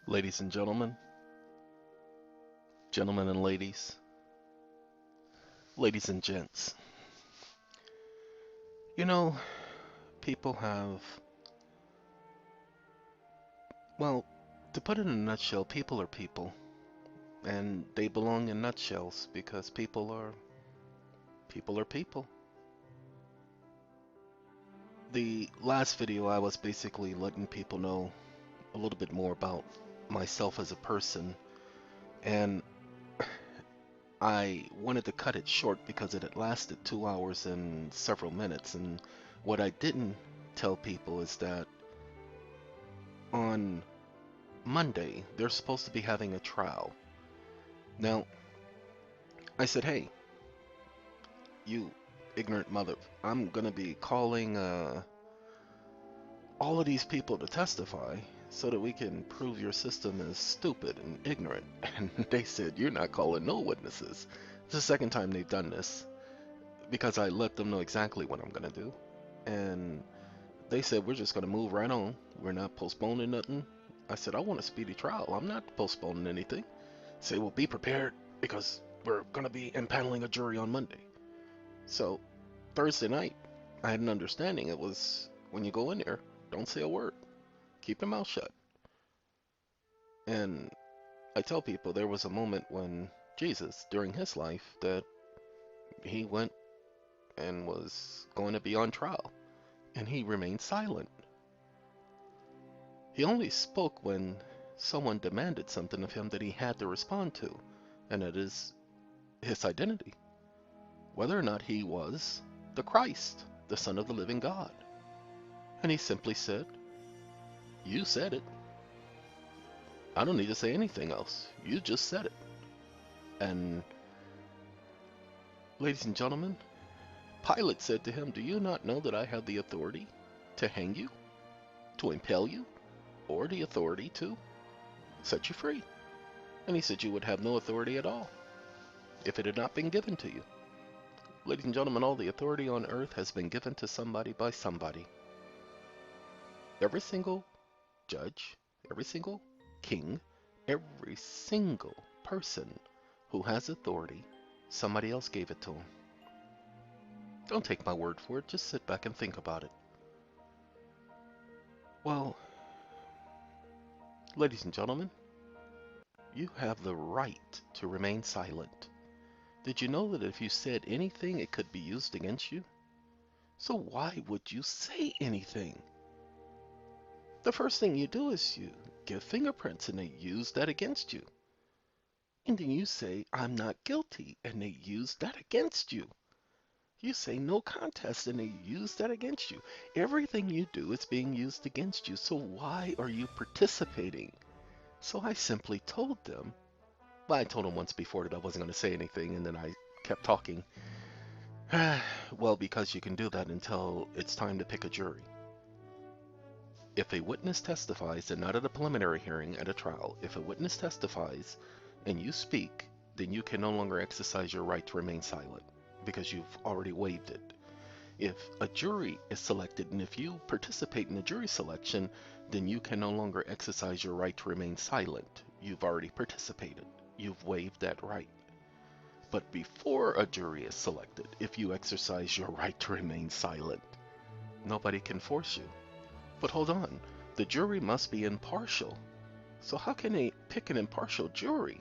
Ladies and gentlemen, gentlemen and ladies and gents. You know, people have, well, to put it in a nutshell, people are people, and they belong in nutshells because people are people. The last video, I was basically letting people know a little bit more about myself as a person, and I wanted to cut it short because it had lasted 2 hours and several minutes. And what I didn't tell people is that on Monday, they're supposed to be having a trial. Now, I said, hey, you ignorant mother, I'm gonna be calling all of these people to testify so that we can prove your system is stupid and ignorant. And they said, you're not calling no witnesses. It's the second time they've done this because I let them know exactly what I'm gonna do. And they said, we're just gonna move right on. We're not postponing nothing. I said, I want a speedy trial. I'm not postponing anything. Say, well, be prepared because we're going to be impaneling a jury on Monday. So Thursday night, I had an understanding. It was when you go in there, don't say a word, keep your mouth shut. And I tell people there was a moment when Jesus, during his life, that he went and was going to be on trial, and he remained silent. He only spoke when someone demanded something of him that he had to respond to, and it is his identity, whether or not he was the Christ, the Son of the living God. And he simply said, you said it. I don't need to say anything else. You just said it. And ladies and gentlemen, Pilate said to him, do you not know that I have the authority to hang you, to impale you, or the authority to set you free? And he said you would have no authority at all if it had not been given to you. Ladies and gentlemen, all the authority on earth has been given to somebody by somebody. Every single judge, every single king, every single person who has authority, somebody else gave it to him. Don't take my word for it, just sit back and think about it. Well, ladies and gentlemen, you have the right to remain silent. Did you know that if you said anything, it could be used against you? So why would you say anything? The first thing you do is you give fingerprints and they use that against you. And then you say, I'm not guilty, and they use that against you. You say no contest, and they use that against you. Everything you do is being used against you, so why are you participating? So I simply told them, well, I told them once before that I wasn't going to say anything, and then I kept talking. Well, because you can do that until it's time to pick a jury. If a witness testifies, and not at a preliminary hearing, at a trial, if a witness testifies and you speak, then you can no longer exercise your right to remain silent because you've already waived it. If a jury is selected and if you participate in the jury selection, then you can no longer exercise your right to remain silent. You've already participated. You've waived that right. But before a jury is selected, if you exercise your right to remain silent, nobody can force you. But hold on, the jury must be impartial. So how can they pick an impartial jury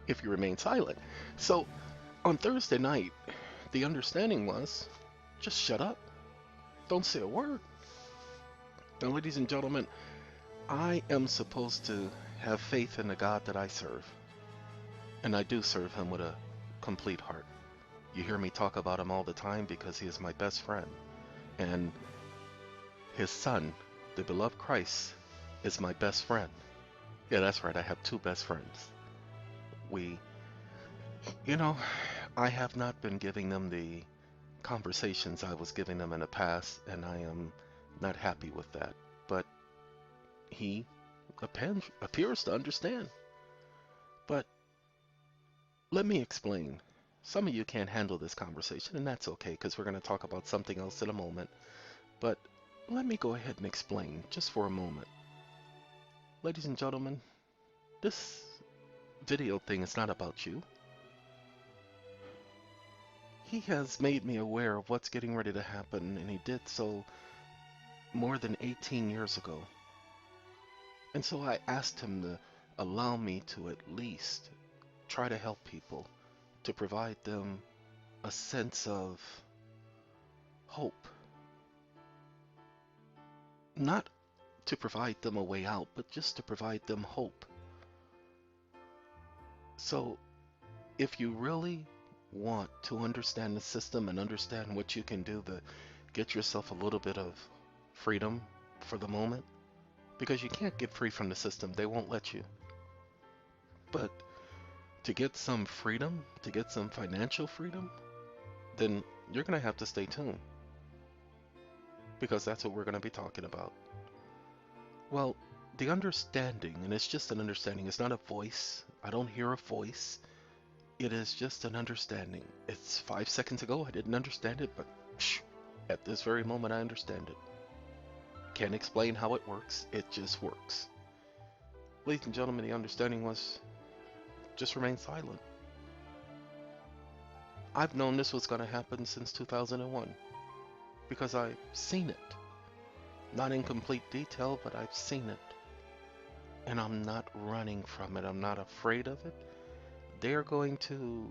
if you remain silent? So on Thursday night, the understanding was just shut up. Don't say a word. Now, ladies and gentlemen, I am supposed to have faith in the God that I serve. And I do serve him with a complete heart. You hear me talk about him all the time because he is my best friend. And his son, the beloved Christ, is my best friend. Yeah, that's right. I have two best friends. We, you know, I have not been giving them the conversations I was giving them in the past, and I am not happy with that. But he appears to understand. But let me explain. Some of you can't handle this conversation, and that's okay because we're going to talk about something else in a moment. But let me go ahead and explain just for a moment. Ladies and gentlemen, This video thing is not about you. He has made me aware of what's getting ready to happen, and he did so more than 18 years ago. And so I asked him to allow me to at least try to help people, to provide them a sense of hope. Not to provide them a way out, but just to provide them hope. So if you really want to understand the system and understand what you can do to get yourself a little bit of freedom for the moment, because you can't get free from the system, they won't let you. But to get some freedom, to get some financial freedom, then you're going to have to stay tuned, because that's what we're going to be talking about. Well, the understanding, and it's just an understanding, it's not a voice. I don't hear a voice. It is just an understanding. It's 5 seconds ago I didn't understand it, but at this very moment I understand it. Can't explain how it works, it just works. Ladies and gentlemen, the understanding was just remain silent. I've known this was going to happen since 2001 because I've seen it. Not in complete detail, but I've seen it. And I'm not running from it. I'm not afraid of it. They're going to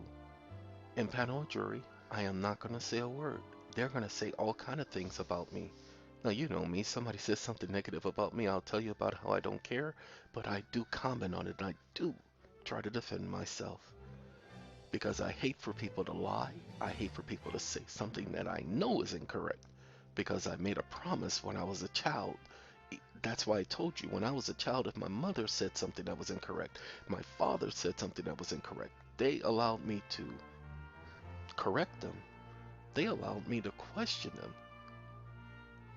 impanel a jury. I am not going to say a word. They're going to say all kind of things about me. Now, you know me. Somebody says something negative about me, I'll tell you about how I don't care. But I do comment on it, and I do try to defend myself. Because I hate for people to lie. I hate for people to say something that I know is incorrect. Because I made a promise when I was a child. That's why I told you, when I was a child, if my mother said something that was incorrect, my father said something that was incorrect, they allowed me to correct them. They allowed me to question them.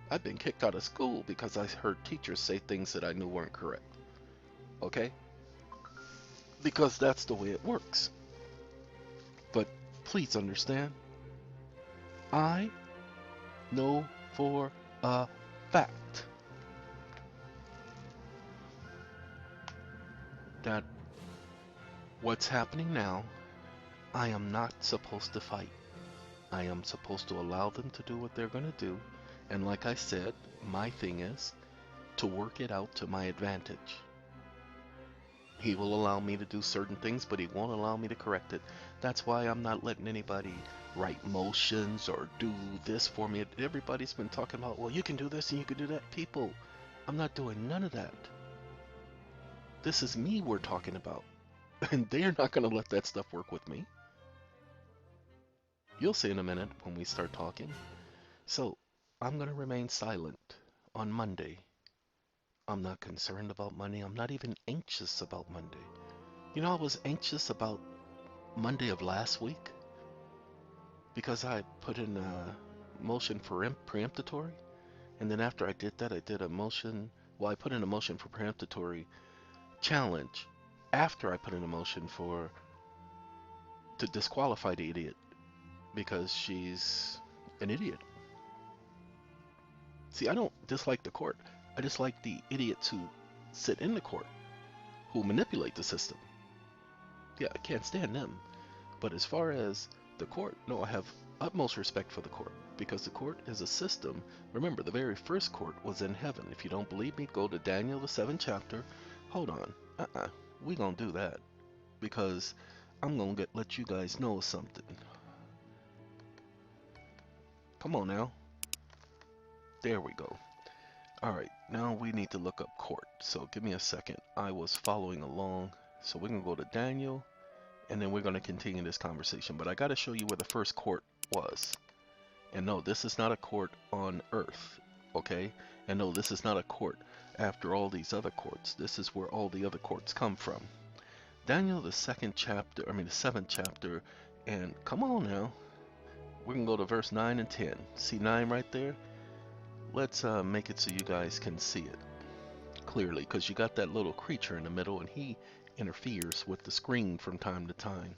I've been kicked out of school because I heard teachers say things that I knew weren't correct. Okay? Because that's the way it works. But please understand, I know for a fact that what's happening now, I am not supposed to fight. I am supposed to allow them to do what they're going to do. And like I said, my thing is to work it out to my advantage. He will allow me to do certain things, but he won't allow me to correct it. That's why I'm not letting anybody write motions or do this for me. Everybody's been talking about, well, you can do this and you can do that. People, I'm not doing none of that. This is me we're talking about. And they're not going to let that stuff work with me. You'll see in a minute when we start talking. So, I'm going to remain silent on Monday. I'm not concerned about Monday. I'm not even anxious about Monday. You know, I was anxious about Monday of last week because I put in a motion for preemptory. And then after I did that, I did a motion. Well, I put in a motion for preemptory challenge after I put in a motion to disqualify the idiot because she's an idiot. See, I don't dislike the court. I dislike the idiots who sit in the court, who manipulate the system. Yeah, I can't stand them. But as far as the court, no, I have utmost respect for the court because the court is a system. Remember, the very first court was in heaven. If you don't believe me, go to Daniel, the 7th chapter. Hold on. We gonna do that because I'm gonna let you guys know something. Come on now. There we go. Alright, now we need to look up court. So give me a second. I was following along. So we're going to go to Daniel, and then we're going to continue this conversation. But I got to show you where the first court was. And no, this is not a court on earth, okay? And no, this is not a court after all these other courts. This is where all the other courts come from. Daniel, the 7th chapter, and come on now. We're going to go to verse 9 and 10. See 9 right there? Let's make it so you guys can see it clearly, because you got that little creature in the middle and he interferes with the screen from time to time.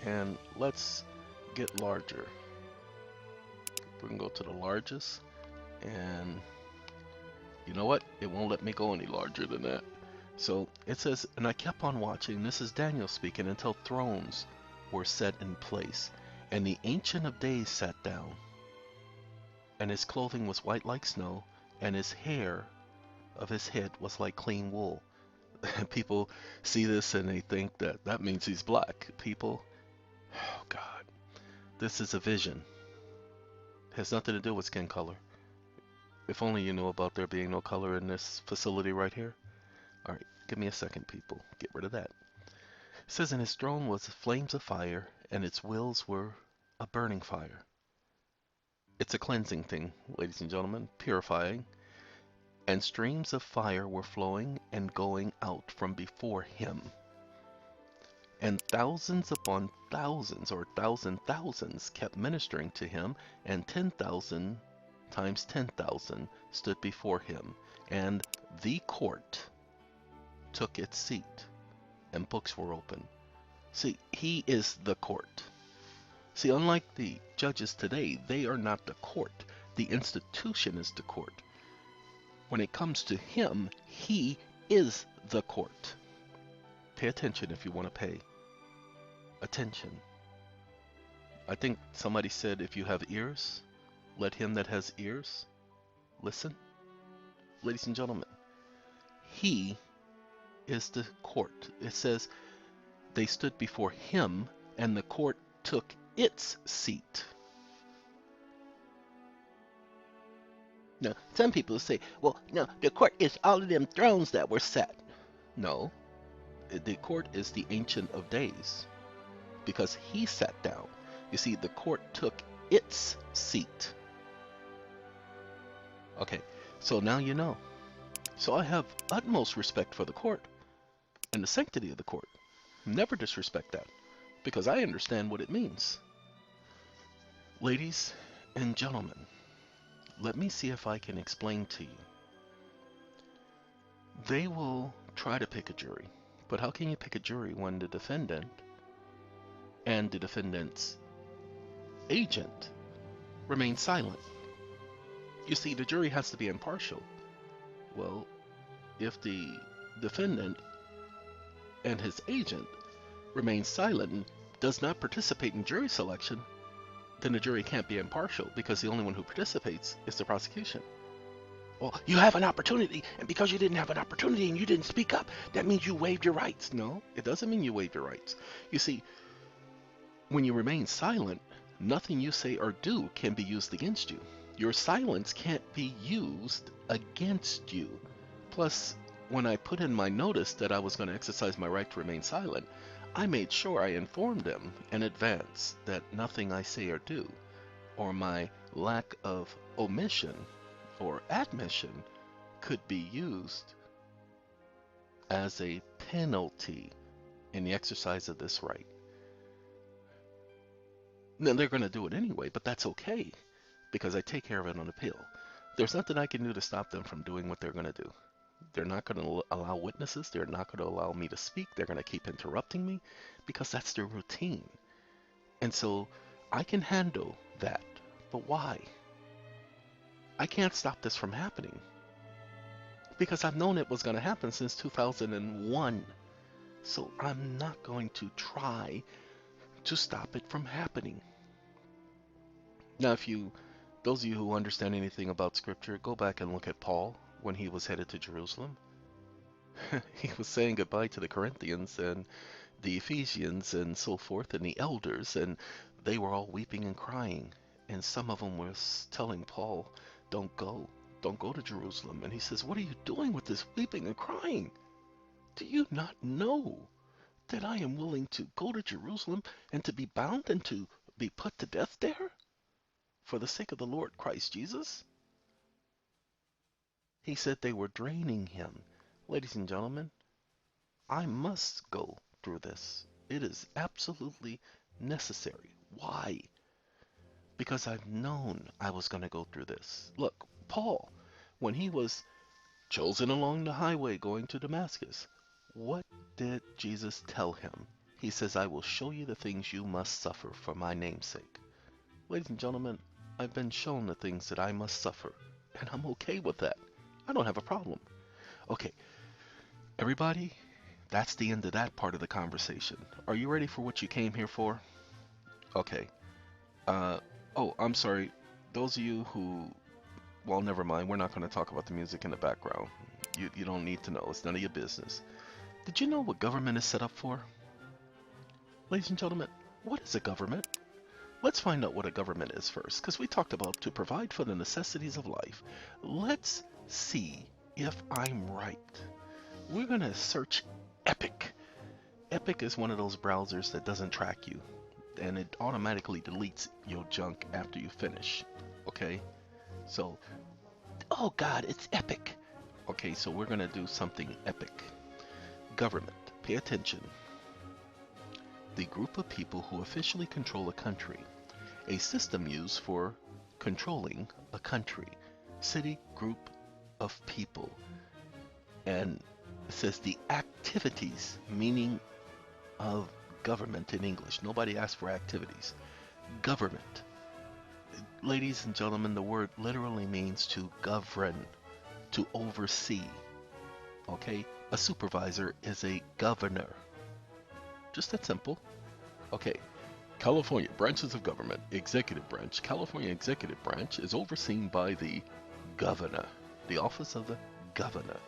And let's get larger. We're gonna go to the largest, and you know what? It won't let me go any larger than that. So it says, and I kept on watching, this is Daniel speaking, until thrones were set in place, and the Ancient of Days sat down, and his clothing was white like snow, and his hair of his head was like clean wool. And people see this and they think that that means he's black. People, oh God, this is a vision. It has nothing to do with skin color. If only you knew about there being no color in this facility right here. All right, give me a second, people. Get rid of that. It says, and his throne was flames of fire, and its wheels were a burning fire. It's a cleansing thing, ladies and gentlemen, purifying. And streams of fire were flowing and going out from before him. And thousands upon thousands, or thousands, kept ministering to him, and 10,000 times 10,000 stood before him. And the court took its seat, and books were opened. See, he is the court. See, unlike the judges today, they are not the court. The institution is the court. When it comes to him, he is the court. Pay attention if you want to pay attention. I think somebody said, if you have ears, let him that has ears listen. Ladies and gentlemen, he is the court. It says they stood before him, and the court took its seat. Now, some people say, well, no, the court is all of them thrones that were set. No, the court is the Ancient of Days, because he sat down. You see, the court took its seat. Okay, so now you know. So I have utmost respect for the court and the sanctity of the court. Never disrespect that, because I understand what it means. Ladies and gentlemen, let me see if I can explain to you. They will try to pick a jury, but how can you pick a jury when the defendant and the defendant's agent remain silent? You see, the jury has to be impartial. Well, if the defendant and his agent remain silent and does not participate in jury selection, then the jury can't be impartial, because the only one who participates is the prosecution. Well, you have an opportunity, and because you didn't have an opportunity and you didn't speak up, that means you waived your rights. No, it doesn't mean you waived your rights. You see, when you remain silent, nothing you say or do can be used against you. Your silence can't be used against you. Plus, when I put in my notice that I was going to exercise my right to remain silent, I made sure I informed them in advance that nothing I say or do, or my lack of omission or admission, could be used as a penalty in the exercise of this right. Then they're going to do it anyway, but that's okay, because I take care of it on appeal. There's nothing I can do to stop them from doing what they're going to do. They're not going to allow witnesses. They're not going to allow me to speak. They're going to keep interrupting me, because that's their routine. And so I can handle that. But why? I can't stop this from happening, because I've known it was going to happen since 2001. So I'm not going to try to stop it from happening. Now, those of you who understand anything about scripture, go back and look at Paul when he was headed to Jerusalem. He was saying goodbye to the Corinthians and the Ephesians and so forth, and the elders, and they were all weeping and crying. And some of them were telling Paul, don't go to Jerusalem. And he says, what are you doing with this weeping and crying? Do you not know that I am willing to go to Jerusalem and to be bound and to be put to death there for the sake of the Lord Christ Jesus? He said they were draining him. Ladies and gentlemen, I must go through this. It is absolutely necessary. Why? Because I've known I was going to go through this. Look, Paul, when he was chosen along the highway going to Damascus, what did Jesus tell him? He says, I will show you the things you must suffer for my name's sake. Ladies and gentlemen, I've been shown the things that I must suffer, and I'm okay with that. I don't have a problem. Okay, Everybody, that's the end of that part of the conversation. Are you ready for what you came here for? Okay. Uh, oh, I'm sorry. Those of you who, well, never mind. We're not going to talk about the music in the background. You don't need to know. It's none of your business. Did you know what government is set up for? Ladies and gentlemen, what is a government? Let's find out what a government is first, because we talked about to provide for the necessities of life. Let's see if I'm right. We're going to search Epic. Epic is one of those browsers that doesn't track you, and it automatically deletes your junk after you finish. Okay? So, oh God, it's Epic. Okay, so we're going to do something epic. Government. Pay attention. The group of people who officially control a country. A system used for controlling a country. City, group of people. And it says the activities, meaning of government in English. Nobody asked for activities. Government. Ladies and gentlemen, the word literally means to govern, to oversee. Okay? A supervisor is a governor. Just that simple. Okay. California branches of government, executive branch. California executive branch is overseen by the governor, the office of the governor.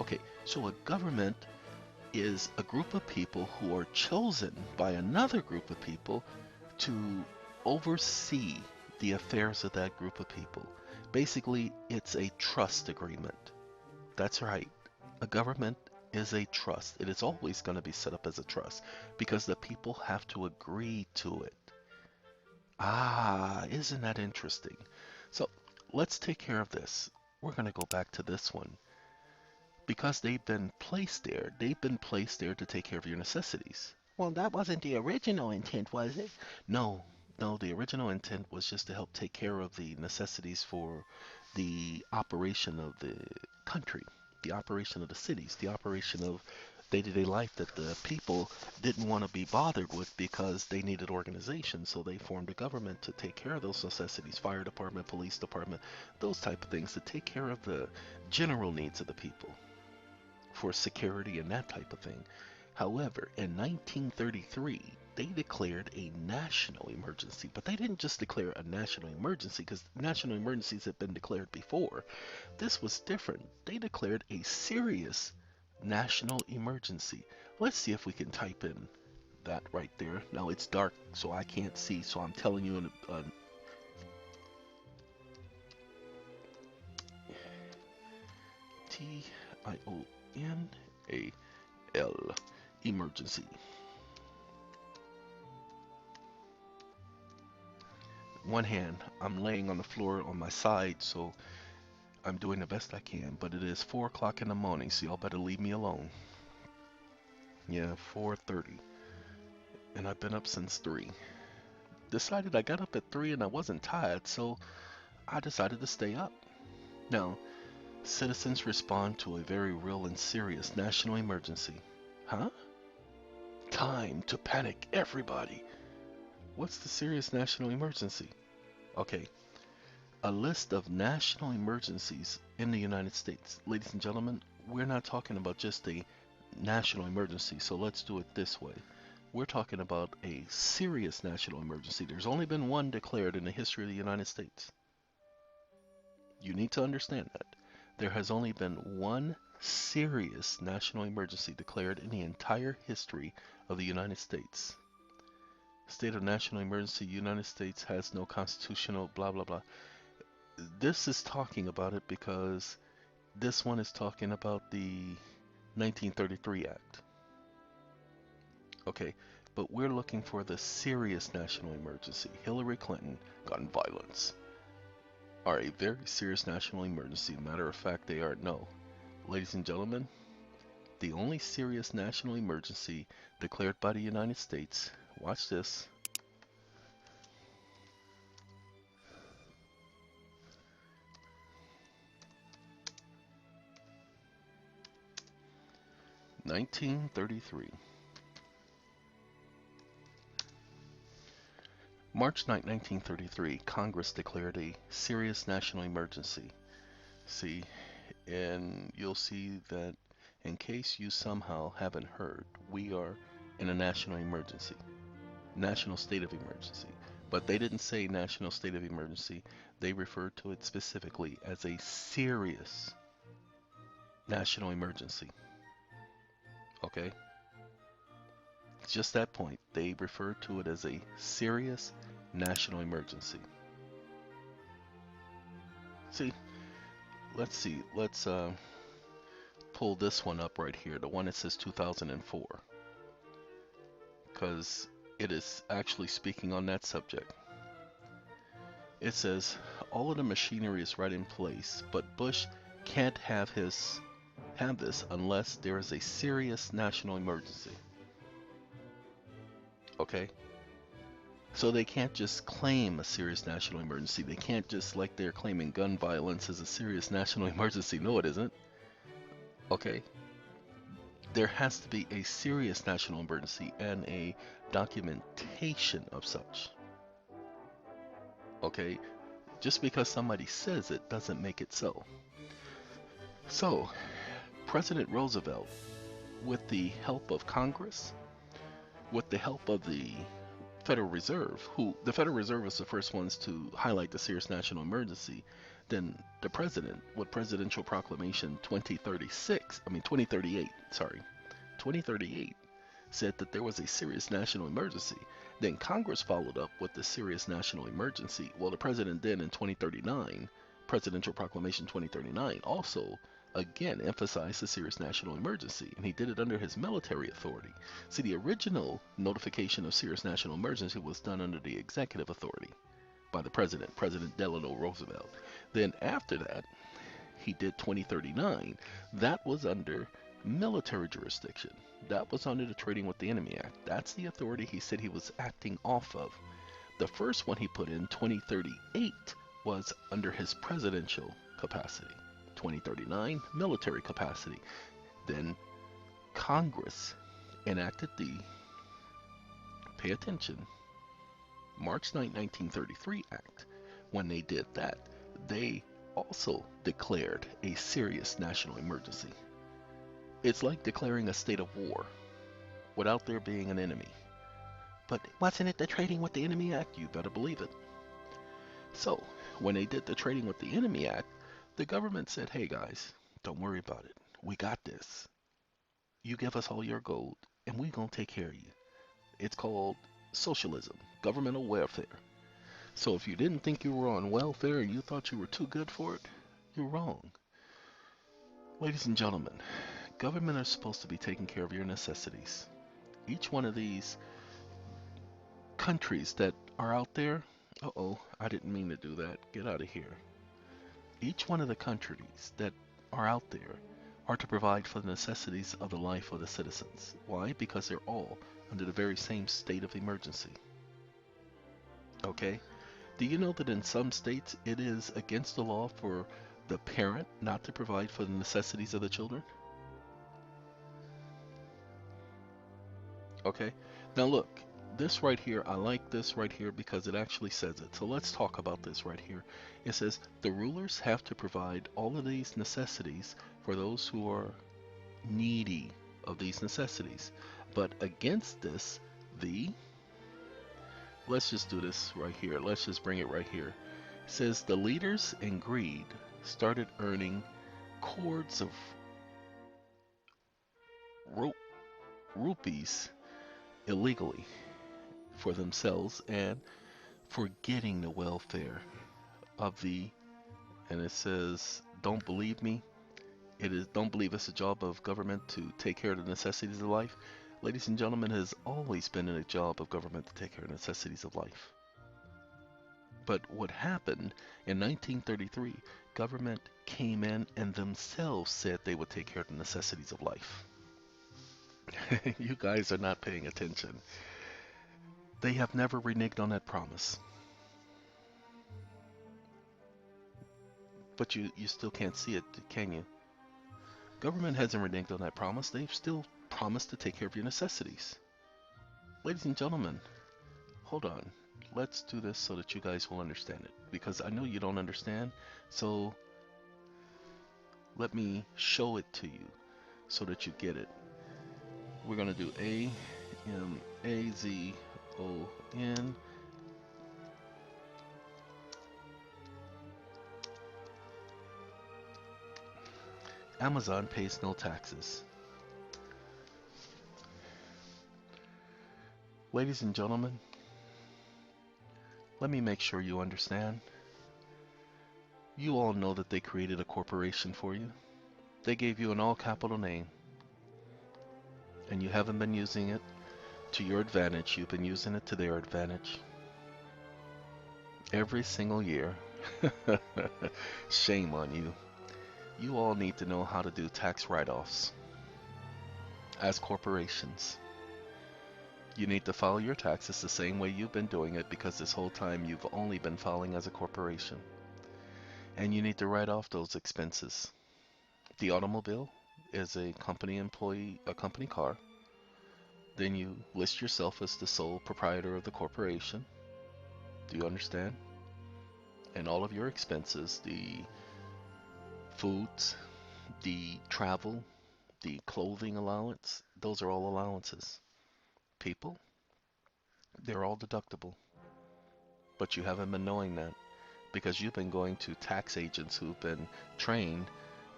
Okay, so a government is a group of people who are chosen by another group of people to oversee the affairs of that group of people. Basically, it's a trust agreement. That's right. A government is a trust. It is always going to be set up as a trust because the people have to agree to it. Ah, isn't that interesting? So let's take care of this. We're going to go back to this one. Because they've been placed there to take care of your necessities. Well, that wasn't the original intent, was it? No, no, the original intent was just to help take care of the necessities for the operation of the country, the operation of the cities, the operation of day-to-day life that the people didn't want to be bothered with because they needed organization. So they formed a government to take care of those necessities, fire department, police department, those type of things to take care of the general needs of the people for security and that type of thing. However, in 1933, they declared a national emergency, but they didn't just declare a national emergency because national emergencies had been declared before. This was different. They declared a serious national emergency. Let's see if we can type in that right there. Now it's dark, so I can't see, so I'm telling you TIONAL, emergency. One hand, I'm laying on the floor on my side, so I'm doing the best I can, but it is 4 o'clock in the morning, so y'all better leave me alone. Yeah, 4:30, and I've been up since 3. Decided I got up at 3 and I wasn't tired, so I decided to stay up. Now, citizens respond to a very real and serious national emergency. Huh? Time to panic, everybody. What's the serious national emergency? Okay, a list of national emergencies in the United States. Ladies and gentlemen, we're not talking about just a national emergency, so let's do it this way. We're talking about a serious national emergency. There's only been one declared in the history of the United States. You need to understand that. There has only been one serious national emergency declared in the entire history of the United States. State of national emergency, United States has no constitutional blah blah blah. This is talking about it because this one is talking about the 1933 Act. Okay, but we're looking for the serious national emergency. Hillary Clinton, gun violence, are a very serious national emergency. Matter of fact, they are. No. Ladies and gentlemen, the only serious national emergency declared by the United States, watch this, 1933. March 9, 1933, Congress declared a serious national emergency. See, and you'll see that In case you somehow haven't heard, we are in a national emergency, national state of emergency. But they didn't say national state of emergency. They referred to it specifically as a serious national emergency. Okay? It's just that point. They referred to it as a serious national emergency. See, let's see. Let's pull this one up right here, the one that says 2004, because it is actually speaking on that subject. It says all of the machinery is right in place, but Bush can't have this unless there is a serious national emergency. Okay? So they can't just claim a serious national emergency. They can't just, like they're claiming gun violence as a serious national emergency. No, it isn't. Okay? There has to be a serious national emergency and a documentation of such. Okay? Just because somebody says it doesn't make it so. So, President Roosevelt, with the help of Congress, with the help of the Federal Reserve, who the Federal Reserve was the first ones to highlight the serious national emergency, then the president, with Presidential Proclamation 2038, said that there was a serious national emergency. Then Congress followed up with the serious national emergency. Well, the president then in 2039, Presidential Proclamation 2039, also again emphasized the serious national emergency, and he did it under his military authority. See, the original notification of serious national emergency was done under the executive authority by the president, President Delano Roosevelt. Then after that, he did 2039. That was under military jurisdiction. That was under the Trading with the Enemy Act. That's the authority he said he was acting off of. The first one he put in, 2038, was under his presidential capacity. 2039, military capacity. Then Congress enacted the, pay attention, March 9, 1933 Act. When they did that, they also declared a serious national emergency. It's like declaring a state of war without there being an enemy. But wasn't it the Trading with the Enemy Act? You better believe it. So, when they did the Trading with the Enemy Act, the government said, hey guys, don't worry about it. We got this. You give us all your gold, and we're going to take care of you. It's called socialism, governmental welfare. So if you didn't think you were on welfare and you thought you were too good for it, you're wrong. Ladies and gentlemen, government is supposed to be taking care of your necessities. Each one of these countries that are out there, I didn't mean to do that. Get out of here. Each one of the countries that are out there are to provide for the necessities of the life of the citizens. Why? Because they're all under the very same state of emergency. Okay? Do you know that in some states it is against the law for the parent not to provide for the necessities of the children? Okay? Now look, this right here, I like this right here because it actually says it. So let's talk about this right here. It says the rulers have to provide all of these necessities for those who are needy of these necessities. But against this, let's just do this right here. Let's just bring it right here. It says the leaders in greed started earning cords of rupees illegally for themselves and forgetting the welfare of the, and it says, don't believe me. Don't believe it's a job of government to take care of the necessities of life. Ladies and gentlemen, it has always been a job of government to take care of the necessities of life. But what happened in 1933, government came in and themselves said they would take care of the necessities of life. You guys are not paying attention. They have never reneged on that promise. But you still can't see it, can you? Government hasn't reneged on that promise. They've still promised to take care of your necessities. Ladies and gentlemen, hold on. Let's do this so that you guys will understand it. Because I know you don't understand. So let me show it to you. so that you get it. We're going to do Amazon. Amazon pays no taxes. Ladies and gentlemen, let me make sure you understand. You all know that they created a corporation for you. They gave you an all capital name, and you haven't been using it to your advantage. You've been using it to their advantage. Every single year. Shame on you. You all need to know how to do tax write-offs as corporations. You need to file your taxes the same way you've been doing it, because this whole time you've only been filing as a corporation. And you need to write off those expenses. The automobile is a company car. Then you list yourself as the sole proprietor of the corporation. Do you understand? And all of your expenses, the foods, the travel, the clothing allowance, those are all allowances. People, they're all deductible. But you haven't been knowing that because you've been going to tax agents who've been trained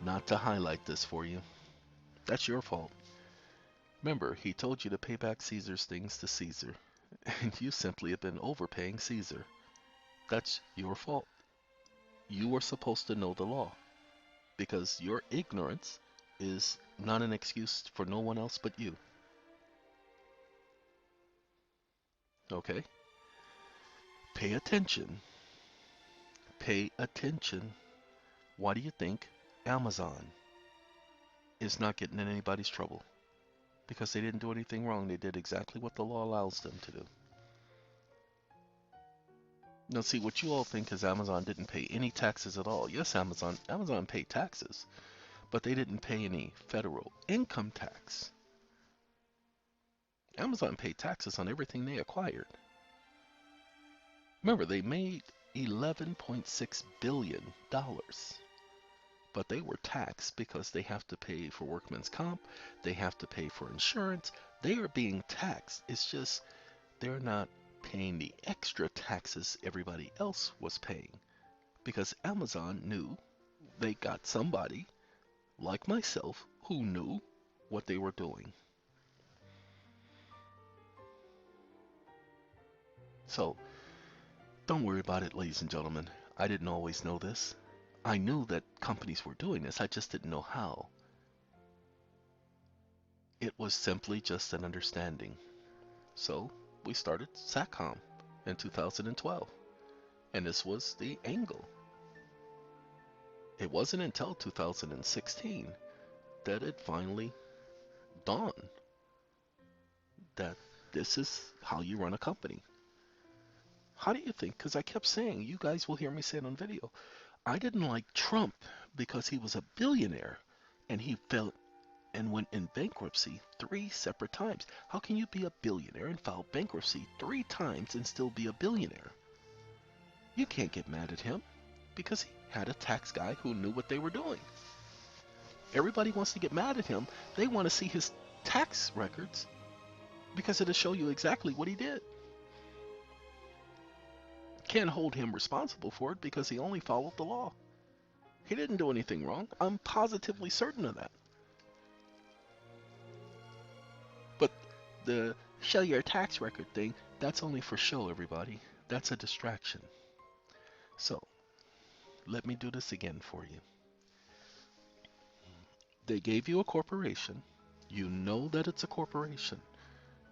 not to highlight this for you. That's your fault. Remember, he told you to pay back Caesar's things to Caesar, and you simply have been overpaying Caesar. That's your fault. You were supposed to know the law, because your ignorance is not an excuse for no one else but you. Okay? Pay attention. Pay attention. Why do you think Amazon is not getting in anybody's trouble? Because they didn't do anything wrong. They did exactly what the law allows them to do. Now see, what you all think is Amazon didn't pay any taxes at all. Yes, Amazon paid taxes, but they didn't pay any federal income tax. Amazon paid taxes on everything they acquired. Remember, they made $11.6 billion, but they were taxed because they have to pay for workman's comp, they have to pay for insurance. They are being taxed. It's just they're not paying the extra taxes everybody else was paying, because Amazon knew they got somebody like myself who knew what they were doing. So don't worry about it, ladies and gentlemen. I didn't always know this. I knew that companies were doing this, I just didn't know how. It was simply just an understanding. So we started SATCOM in 2012, and this was the angle. It wasn't until 2016 that it finally dawned that this is how you run a company. How do you think? Because I kept saying, you guys will hear me say it on video, I didn't like Trump because he was a billionaire and he fell and went in bankruptcy 3 separate times. How can you be a billionaire and file bankruptcy 3 times and still be a billionaire? You can't get mad at him because he had a tax guy who knew what they were doing. Everybody wants to get mad at him. They want to see his tax records because it'll show you exactly what he did. Can't hold him responsible for it because he only followed the law. He didn't do anything wrong. I'm positively certain of that. But the show your tax record thing, that's only for show, everybody. That's a distraction. So, let me do this again for you. They gave you a corporation. You know that it's a corporation.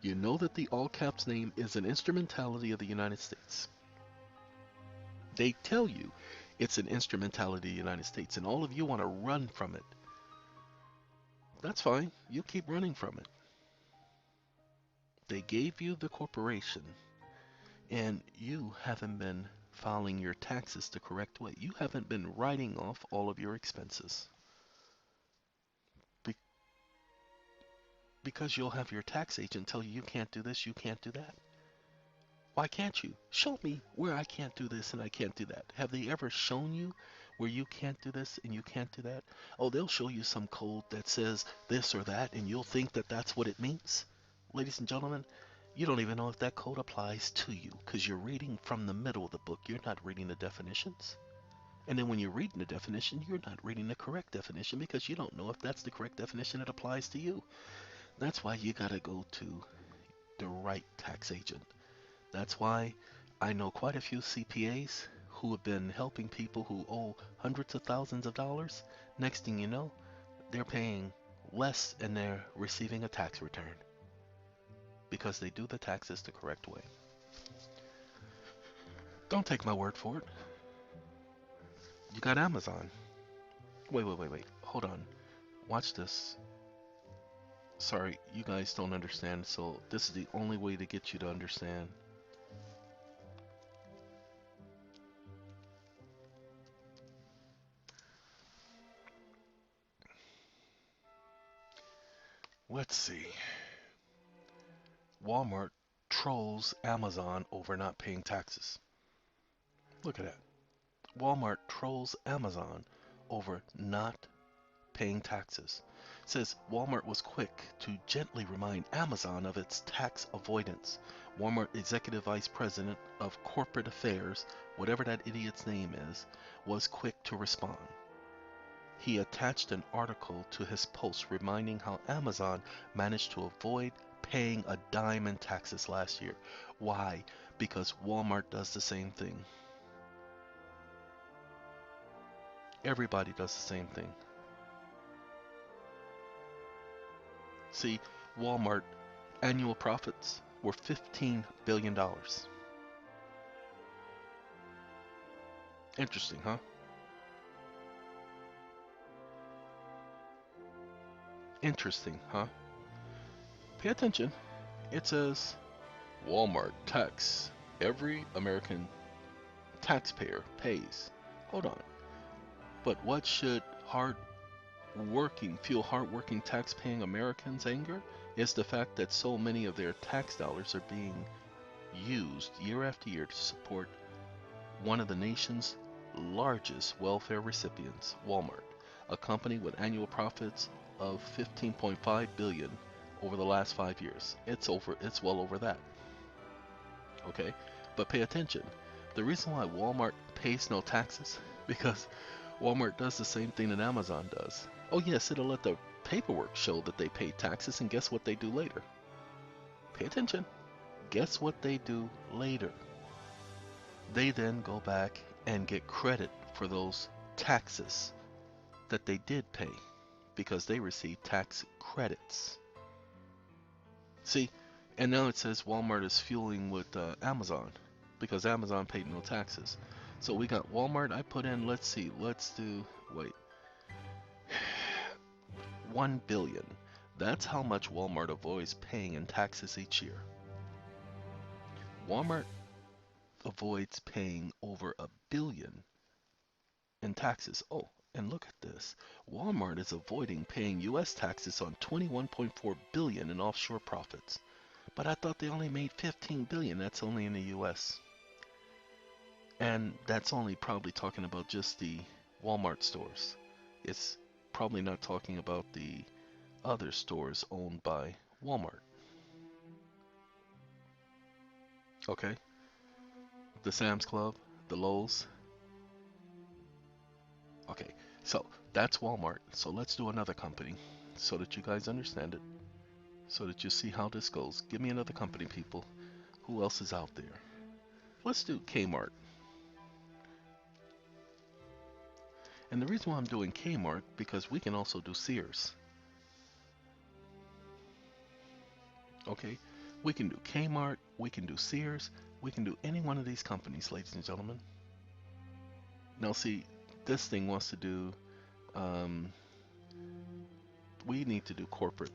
You know that the all caps name is an instrumentality of the United States. They tell you it's an instrumentality of the United States, and all of you want to run from it. That's fine. You keep running from it. They gave you the corporation, and you haven't been filing your taxes the correct way. You haven't been writing off all of your expenses. Because you'll have your tax agent tell you you can't do this, you can't do that. Why can't you? Show me where I can't do this and I can't do that. Have they ever shown you where you can't do this and you can't do that? Oh, they'll show you some code that says this or that, and you'll think that that's what it means. Ladies and gentlemen, you don't even know if that code applies to you because you're reading from the middle of the book. You're not reading the definitions. And then when you're reading the definition, you're not reading the correct definition because you don't know if that's the correct definition that applies to you. That's why you got to go to the right tax agent. That's why I know quite a few CPAs who have been helping people who owe hundreds of thousands of dollars. Next thing you know, they're paying less and they're receiving a tax return because they do the taxes the correct way. Don't take my word for it. You got Amazon. Wait. Hold on. Watch this. Sorry, you guys don't understand, so this is the only way to get you to understand. Let's see. Walmart trolls Amazon over not paying taxes. Look at that. Walmart trolls Amazon over not paying taxes. It says Walmart was quick to gently remind Amazon of its tax avoidance. Walmart Executive Vice President of Corporate Affairs, whatever that idiot's name is, was quick to respond. He attached an article to his post reminding how Amazon managed to avoid paying a dime in taxes last year. Why? Because Walmart does the same thing. Everybody does the same thing. See, Walmart annual profits were $15 billion. Interesting, huh? Interesting, huh? Pay attention. It says Walmart tax. Every American taxpayer pays. Hold on. But what should hard-working tax-paying Americans anger is the fact that so many of their tax dollars are being used year after year to support one of the nation's largest welfare recipients, Walmart, a company with annual profits of $15.5 billion over the last 5 years. It's well over that. Okay? But pay attention. The reason why Walmart pays no taxes because Walmart does the same thing that Amazon does. Oh yes, it'll let the paperwork show that they pay taxes, and guess what they do later? Pay attention. Guess what they do later? They then go back and get credit for those taxes that they did pay because they receive tax credits. See, and now it says Walmart is fueling with Amazon because Amazon paid no taxes. So we got Walmart. I put in, let's see, wait, 1 billion. That's how much Walmart avoids paying in taxes each year. Walmart avoids paying over $1 billion in taxes. Oh, and look at this. Walmart is avoiding paying US taxes on 21.4 billion in offshore profits. But I thought they only made 15 billion. That's only in the US. And that's only probably talking about just the Walmart stores. It's probably not talking about the other stores owned by Walmart. Okay? The Sam's Club, the Lowe's. Okay, so that's Walmart. So let's do another company so that you guys understand it, so that you see how this goes. Give me another company, people. Who else is out there? Let's do Kmart. And the reason why I'm doing Kmart, because we can also do Sears. Okay? We can do Kmart, we can do Sears, we can do any one of these companies, ladies and gentlemen. Now see, this thing wants to do, we need to do corporate.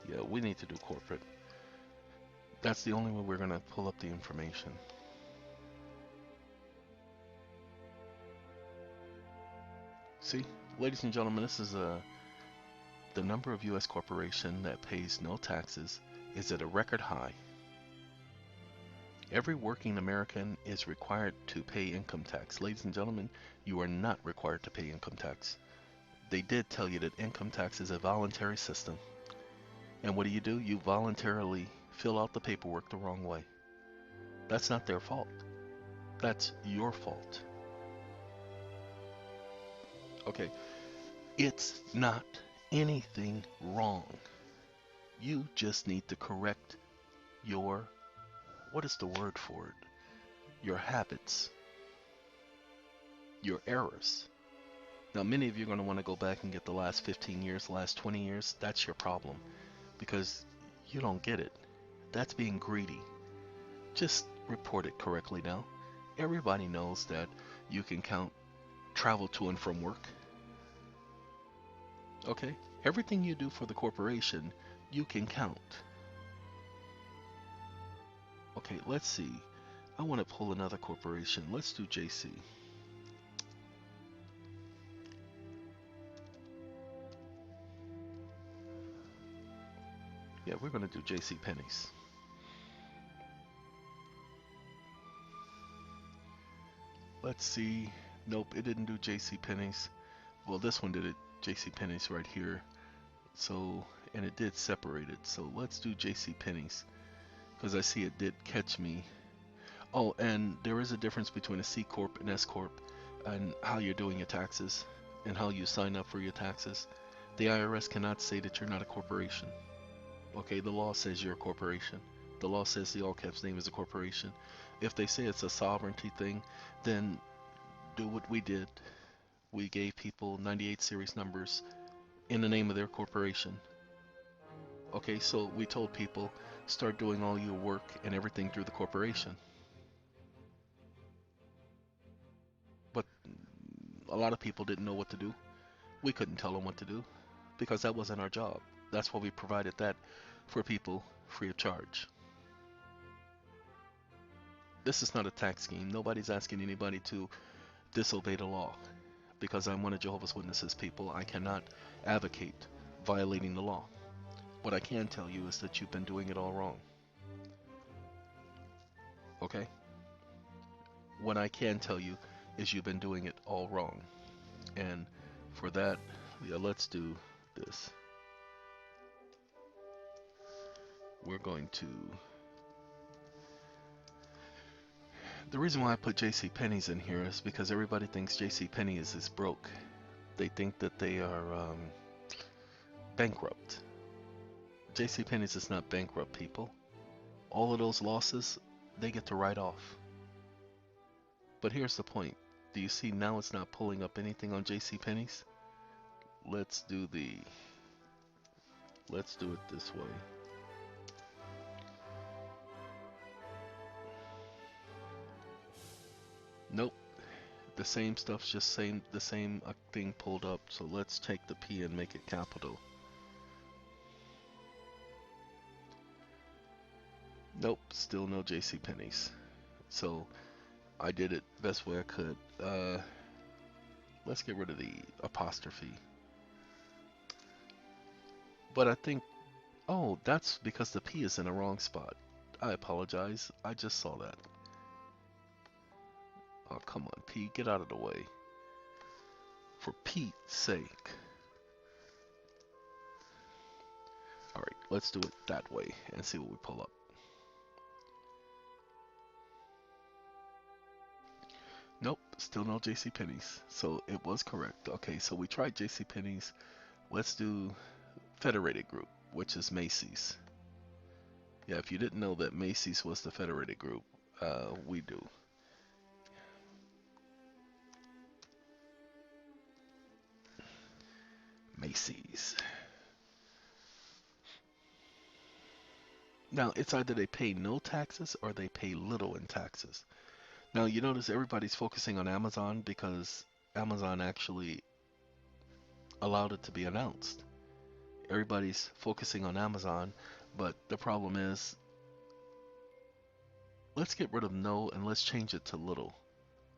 Yeah, we need to do corporate. That's the only way we're going to pull up the information. See, ladies and gentlemen, this is the number of U.S. corporation that pays no taxes is at a record high. Every working American is required to pay income tax. Ladies and gentlemen, you are not required to pay income tax. They did tell you that income tax is a voluntary system. And what do? You voluntarily fill out the paperwork the wrong way. That's not their fault. That's your fault. Okay, it's not anything wrong. You just need to correct your, what is the word for it? Your habits, your errors. Now, many of you are going to want to go back and get the last 15 years, the last 20 years. That's your problem because you don't get it. That's being greedy. Just report it correctly now. Everybody knows that you can count travel to and from work. Okay? Everything you do for the corporation, you can count. Okay, let's see. I want to pull another corporation. Let's do JC. Yeah, we're going to do JC Penney's. Let's see. Nope, it didn't do JC Penney's. Well, this one did it. JC Penney's right here. So, and it did separate it. So let's do JC Penney's because I see it did catch me. Oh, and there is a difference between a C Corp and S Corp and how you're doing your taxes and how you sign up for your taxes. The IRS cannot say that you're not a corporation. Okay, the law says you're a corporation. The law says the all caps name is a corporation. If they say it's a sovereignty thing, then do what we did. We gave people 98 series numbers in the name of their corporation. Okay, so we told people start doing all your work and everything through the corporation. But a lot of people didn't know what to do. We couldn't tell them what to do because that wasn't our job. That's why we provided that for people free of charge. This is not a tax scheme. Nobody's asking anybody to disobey the law because I'm one of Jehovah's Witnesses, people. I cannot advocate violating the law. What I can tell you is that you've been doing it all wrong. Okay? What I can tell you is you've been doing it all wrong. And for that, yeah, let's do this. We're going to... The reason why I put JC Penney's in here is because everybody thinks JC Penney is broke. They think that they are bankrupt. JC Penney's is not bankrupt, people. All of those losses, they get to write off. But here's the point. Do you see now it's not pulling up anything on JC Penney's? Let's do it this way. Nope. The same stuff's just the same thing pulled up. So let's take the P and make it capital. Nope, still no JC Penney's. So I did it best way I could. Let's get rid of the apostrophe. But I think, oh, that's because the P is in the wrong spot. I apologize. I just saw that. Oh, come on, P, get out of the way. For Pete's sake. Alright, let's do it that way and see what we pull up. Nope, still no JCPenney's. So it was correct. Okay, so we tried JCPenney's. Let's do Federated Group, which is Macy's. Yeah, if you didn't know that Macy's was the Federated Group, we do. Macy's. Now, it's either they pay no taxes or they pay little in taxes. Now, you notice everybody's focusing on Amazon because Amazon actually allowed it to be announced. Everybody's focusing on Amazon, but the problem is, let's get rid of no and let's change it to little.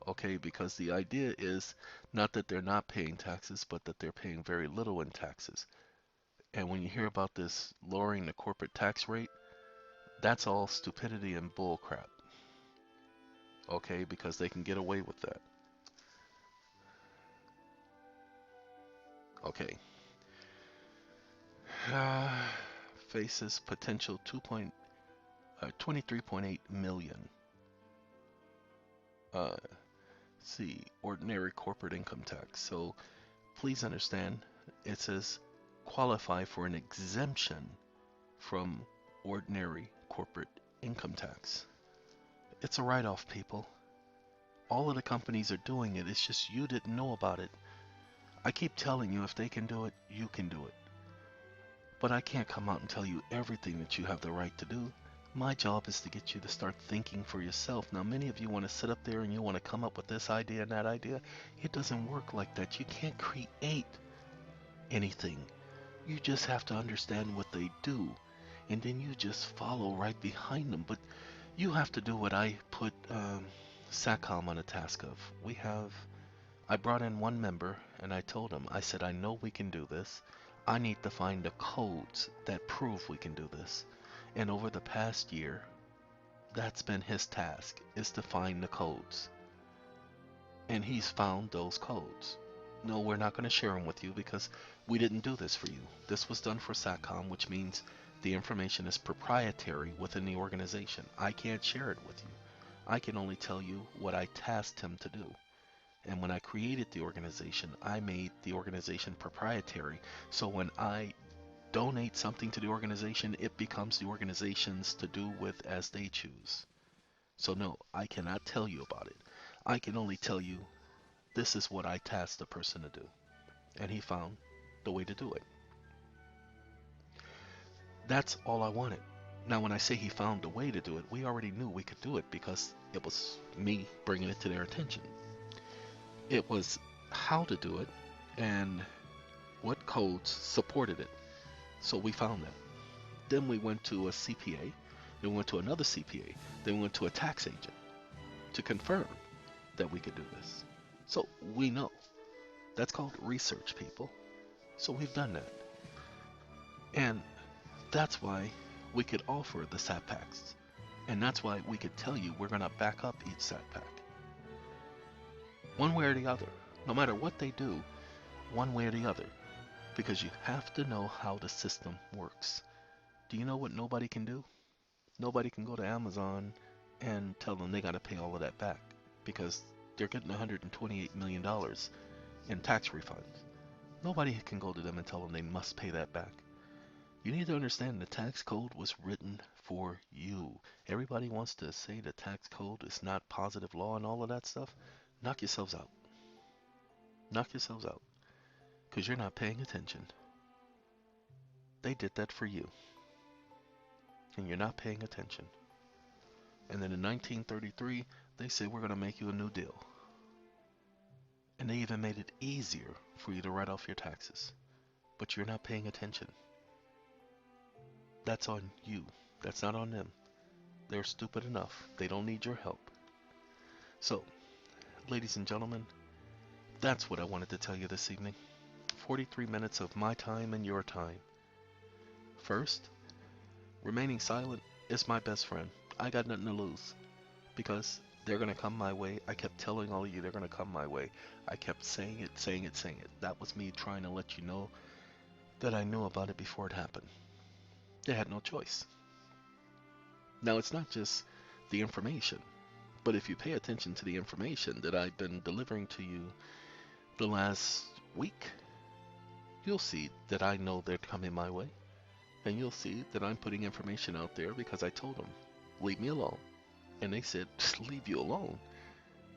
Okay, because the idea is not that they're not paying taxes, but that they're paying very little in taxes. And when you hear about this lowering the corporate tax rate, That's all stupidity and bullcrap, okay? Because they can get away with that. Okay. Uh, Faces potential 23.8 million. Uh, see, ordinary corporate income tax. So please understand, it says qualify for an exemption from ordinary corporate income tax. It's a write-off, people. All of the companies are doing it. It's just you didn't know about it. I keep telling you, if they can do it, you can do it. But I can't come out and tell you everything that you have the right to do. My job is to get you to start thinking for yourself. Now, many of you want to sit up there and you want to come up with this idea and that idea. It doesn't work like that. You can't create anything. You just have to understand what they do. And then you just follow right behind them. But you have to do what I put SACOM on a task of. I brought in one member and I told him, I said, I know we can do this. I need to find the codes that prove we can do this. And over the past year, that's been his task, is to find the codes. And he's found those codes. No, we're not going to share them with you because we didn't do this for you. This was done for SACOM, which means the information is proprietary within the organization. I can't share it with you. I can only tell you what I tasked him to do. And when I created the organization, I made the organization proprietary. So when I donate something to the organization, it becomes the organization's to do with as they choose. So no, I cannot tell you about it. I can only tell you this is what I tasked the person to do. And he found the way to do it. That's all I wanted. Now, when I say he found the way to do it, we already knew we could do it because it was me bringing it to their attention. It was how to do it and what codes supported it. So we found that. Then we went to a CPA, then we went to another CPA, then we went to a tax agent to confirm that we could do this. So we know. That's called research, people. So we've done that. And that's why we could offer the SAT packs. And that's why we could tell you we're going to back up each SAT pack. One way or the other. No matter what they do, one way or the other. Because you have to know how the system works. Do you know what nobody can do? Nobody can go to Amazon and tell them they got to pay all of that back because they're getting $128 million in tax refunds. Nobody can go to them and tell them they must pay that back. You need to understand the tax code was written for you. Everybody wants to say the tax code is not positive law and all of that stuff. Knock yourselves out. Knock yourselves out. Because you're not paying attention. They did that for you. And you're not paying attention. And then in 1933, they said, we're going to make you a new deal. And they even made it easier for you to write off your taxes. But you're not paying attention. That's on you. That's not on them. They're stupid enough. They don't need your help. So, ladies and gentlemen, that's what I wanted to tell you this evening. 43 minutes of my time and your time. First, remaining silent is my best friend. I got nothing to lose because they're going to come my way. I kept telling all of you they're going to come my way. I kept saying it, saying it, saying it. That was me trying to let you know that I knew about it before it happened. They had no choice. Now, it's not just the information, but if you pay attention to the information that I've been delivering to you the last week, you'll see that I know they're coming my way. And you'll see that I'm putting information out there because I told them, leave me alone. And they said, just leave you alone.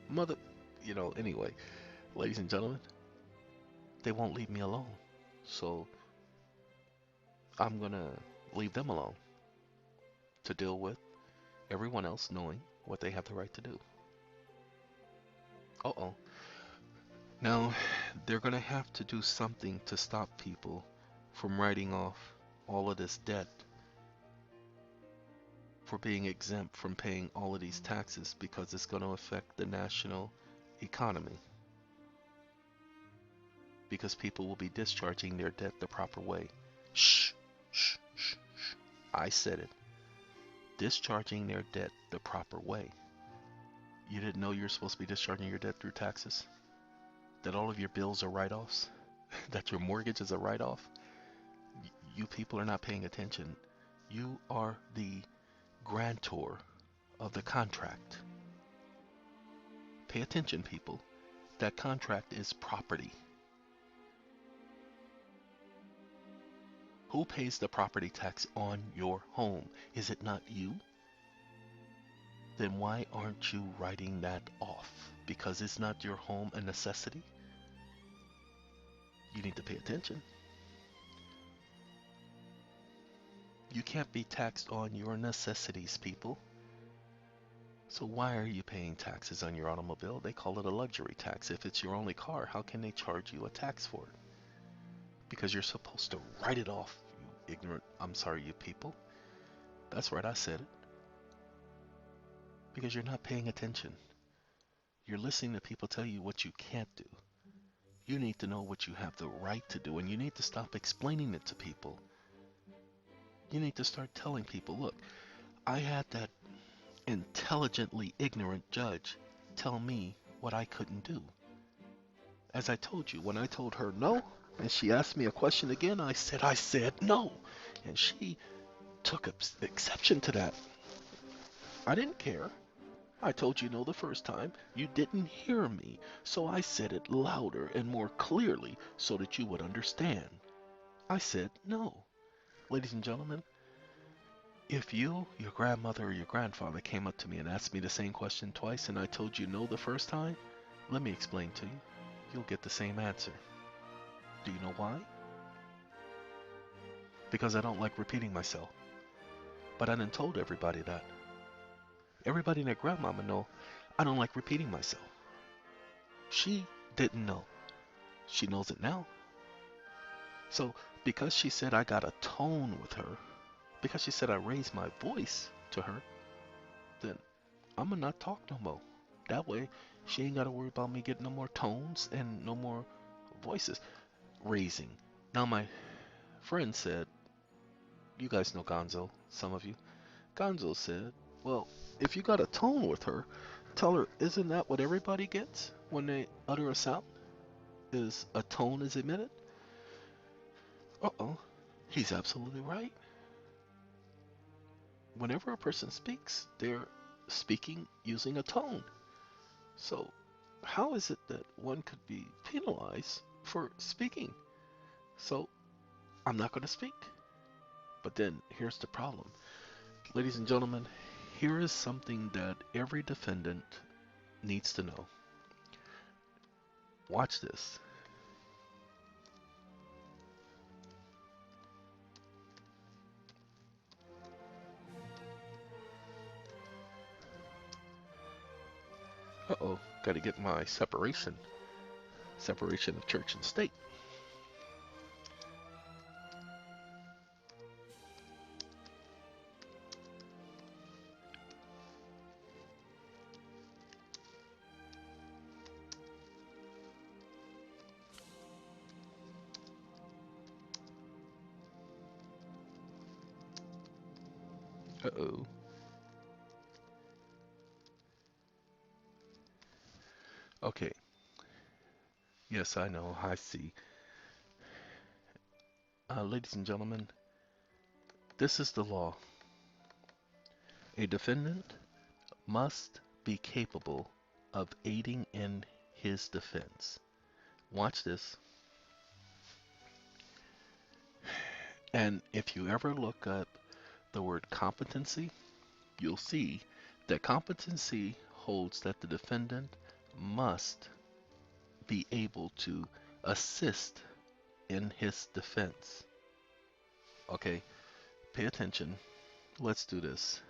Mother, anyway, ladies and gentlemen, they won't leave me alone. So I'm going to leave them alone to deal with everyone else knowing what they have the right to do. Uh-oh. Now, they're going to have to do something to stop people from writing off all of this debt for being exempt from paying all of these taxes because it's going to affect the national economy. Because people will be discharging their debt the proper way. Shh, shh, shh, shh. I said it. discharging their debt the proper way. You didn't know you're supposed to be discharging your debt through taxes? That all of your bills are write-offs? That your mortgage is a write-off? You people are not paying attention. You are the grantor of the contract. Pay attention, people. That contract is property. Who pays the property tax on your home? Is it not you? Then why aren't you writing that off? Because it's not your home a necessity? You need to pay attention. You can't be taxed on your necessities, people. So why are you paying taxes on your automobile? They call it a luxury tax. If it's your only car, how can they charge you a tax for it? Because you're supposed to write it off, you ignorant, I'm sorry, you people. That's right, I said it. Because you're not paying attention. You're listening to people tell you what you can't do. You need to know what you have the right to do, and you need to stop explaining it to people. You need to start telling people, look, I had that intelligently ignorant judge tell me what I couldn't do. As I told you, when I told her no, and she asked me a question again, I said no. And she took exception to that. I didn't care. I told you no the first time. You didn't hear me, so I said it louder and more clearly so that you would understand. I said no. Ladies and gentlemen, if you, your grandmother, or your grandfather came up to me and asked me the same question twice and I told you no the first time, let me explain to you. You'll get the same answer. Do you know why? Because I don't like repeating myself. But I done told everybody that. Everybody and their grandmama know I don't like repeating myself. She didn't know. She knows it now. So because she said I got a tone with her, because she said I raised my voice to her, then I'ma not talk no more. That way she ain't gotta worry about me getting no more tones and no more voices raising. Now my friend said, you guys know Gonzo, some of you. Gonzo said, well, if you got a tone with her, tell her, isn't that what everybody gets when they utter a sound? Is a tone is emitted? Uh-oh, he's absolutely right. Whenever a person speaks, they're speaking using a tone. So how is it that one could be penalized for speaking? So I'm not going to speak. But then here's the problem. Ladies and gentlemen, here is something that every defendant needs to know. Watch this. Uh-oh, got to get my separation of church and state. Uh-oh. Okay. Yes, I know. I see. Ladies and gentlemen, this is the law. A defendant must be capable of aiding in his defense. Watch this. And if you ever look up the word competency, you'll see that competency holds that the defendant must be able to assist in his defense. Okay, pay attention. Let's do this.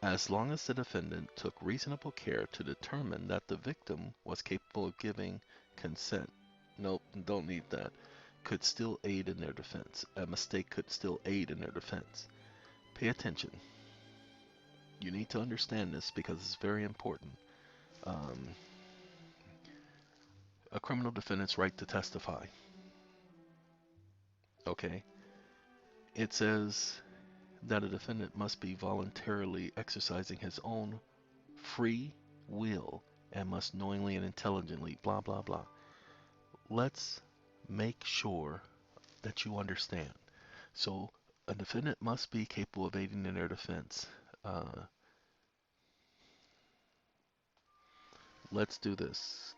As long as the defendant took reasonable care to determine that the victim was capable of giving consent. Nope, don't need that. Could still aid in their defense. A mistake could still aid in their defense. Pay attention. You need to understand this because it's very important. A criminal defendant's right to testify. Okay? It says that a defendant must be voluntarily exercising his own free will and must knowingly and intelligently, blah, blah, blah. Let's make sure that you understand. So, a defendant must be capable of aiding in their defense. Uh, let's do this.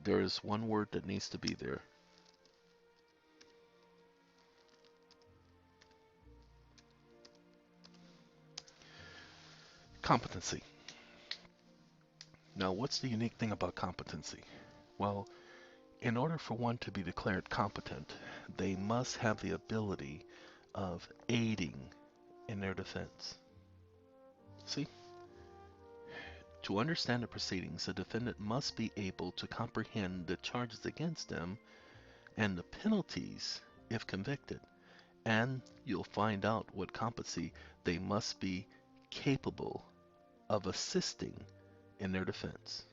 There is one word that needs to be there. Competency. Now, what's the unique thing about competency? Well, in order for one to be declared competent, they must have the ability of aiding in their defense. See? To understand the proceedings, a defendant must be able to comprehend the charges against them and the penalties if convicted. And you'll find out what competency they must be capable of assisting in their defense.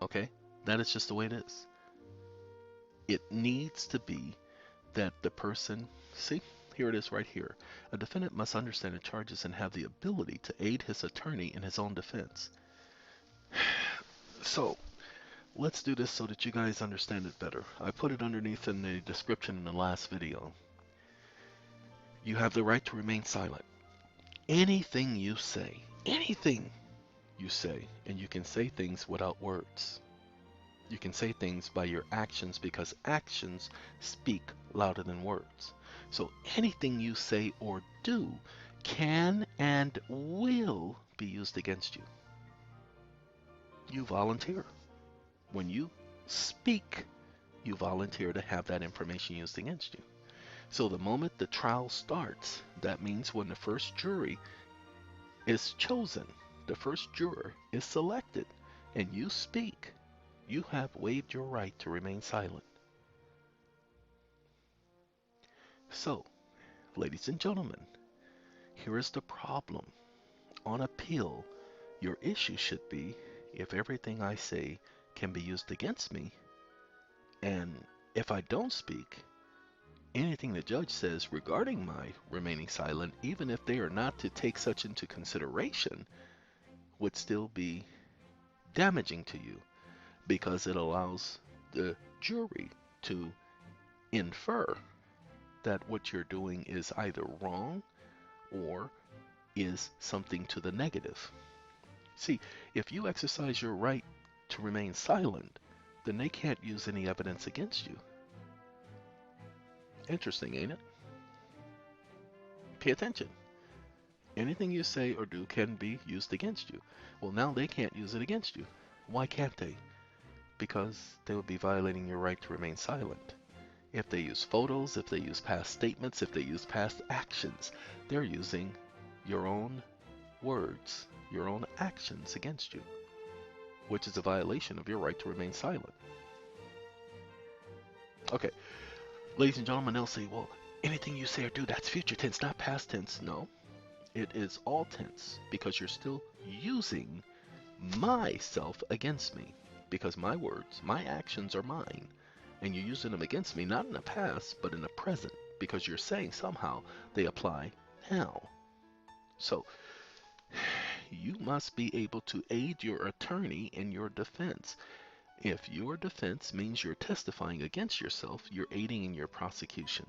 Okay? That is just the way it is. It needs to be that the person, see, here it is right here. A defendant must understand the charges and have the ability to aid his attorney in his own defense. So, let's do this so that you guys understand it better. I put it underneath in the description in the last video. You have the right to remain silent. Anything you say, and you can say things without words. You can say things by your actions because actions speak louder than words. So anything you say or do can and will be used against you. You volunteer. When you speak, you volunteer to have that information used against you. So the moment the trial starts, that means when the first jury is chosen, the first juror is selected, and you speak, you have waived your right to remain silent. So, ladies and gentlemen, here is the problem. On appeal, your issue should be if everything I say can be used against me, and if I don't speak, anything the judge says regarding my remaining silent, even if they are not to take such into consideration, would still be damaging to you because it allows the jury to infer that what you're doing is either wrong or is something to the negative. See, if you exercise your right to remain silent, then they can't use any evidence against you. Interesting, ain't it? Pay attention. Anything you say or do can be used against you. Well, now they can't use it against you. Why can't they? Because they would be violating your right to remain silent. If they use photos, if they use past statements, if they use past actions, they're using your own words, your own actions against you, which is a violation of your right to remain silent. Okay, ladies and gentlemen, they'll say, well, anything you say or do, that's future tense, not past tense. No, it is all tense because you're still using myself against me because my words, my actions are mine. And you're using them against me, not in the past, but in the present, because you're saying somehow they apply now. So, you must be able to aid your attorney in your defense. If your defense means you're testifying against yourself, you're aiding in your prosecution.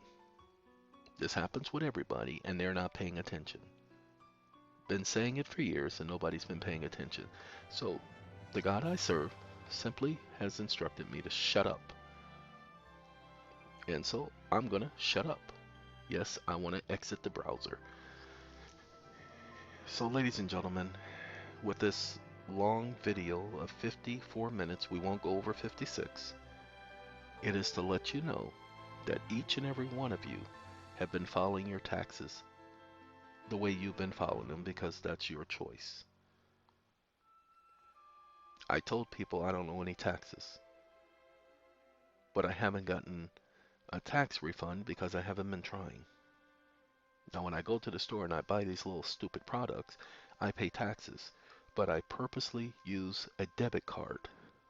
This happens with everybody, and they're not paying attention. Been saying it for years, and nobody's been paying attention. So, the God I serve simply has instructed me to shut up. And so I'm gonna shut up. Yes, I want to exit the browser. So ladies and gentlemen, with this long video of 54 minutes, we won't go over 56. It is to let you know that each and every one of you have been filing your taxes the way you've been filing them because that's your choice. I told people I don't owe any taxes, but I haven't gotten a tax refund because I haven't been trying. Now when I go to the store and I buy these little stupid products, I pay taxes, but I purposely use a debit card.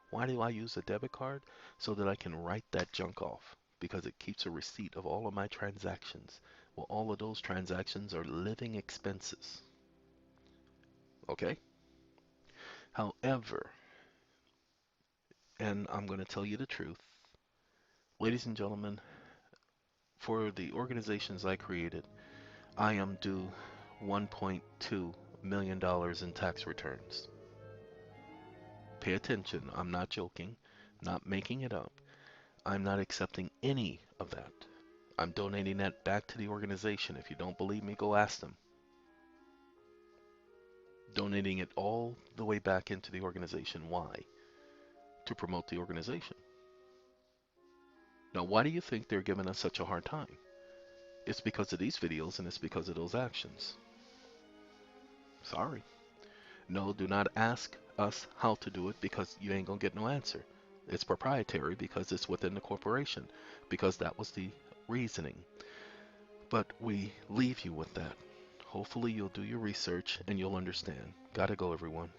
Why do I use a debit card? So that I can write that junk off, because it keeps a receipt of all of my transactions. Well, all of those transactions are living expenses. Okay? However, and I'm going to tell you the truth, ladies and gentlemen, for the organizations I created, I am due $1.2 million in tax returns. Pay attention, I'm not joking, not making it up. I'm not accepting any of that. I'm donating that back to the organization. If you don't believe me, go ask them. Donating it all the way back into the organization. Why? To promote the organization. Now, why do you think they're giving us such a hard time? It's because of these videos and it's because of those actions. Sorry. No, do not ask us how to do it because you ain't gonna get no answer. It's proprietary because it's within the corporation, because that was the reasoning. But we leave you with that. Hopefully you'll do your research and you'll understand. Gotta go, everyone.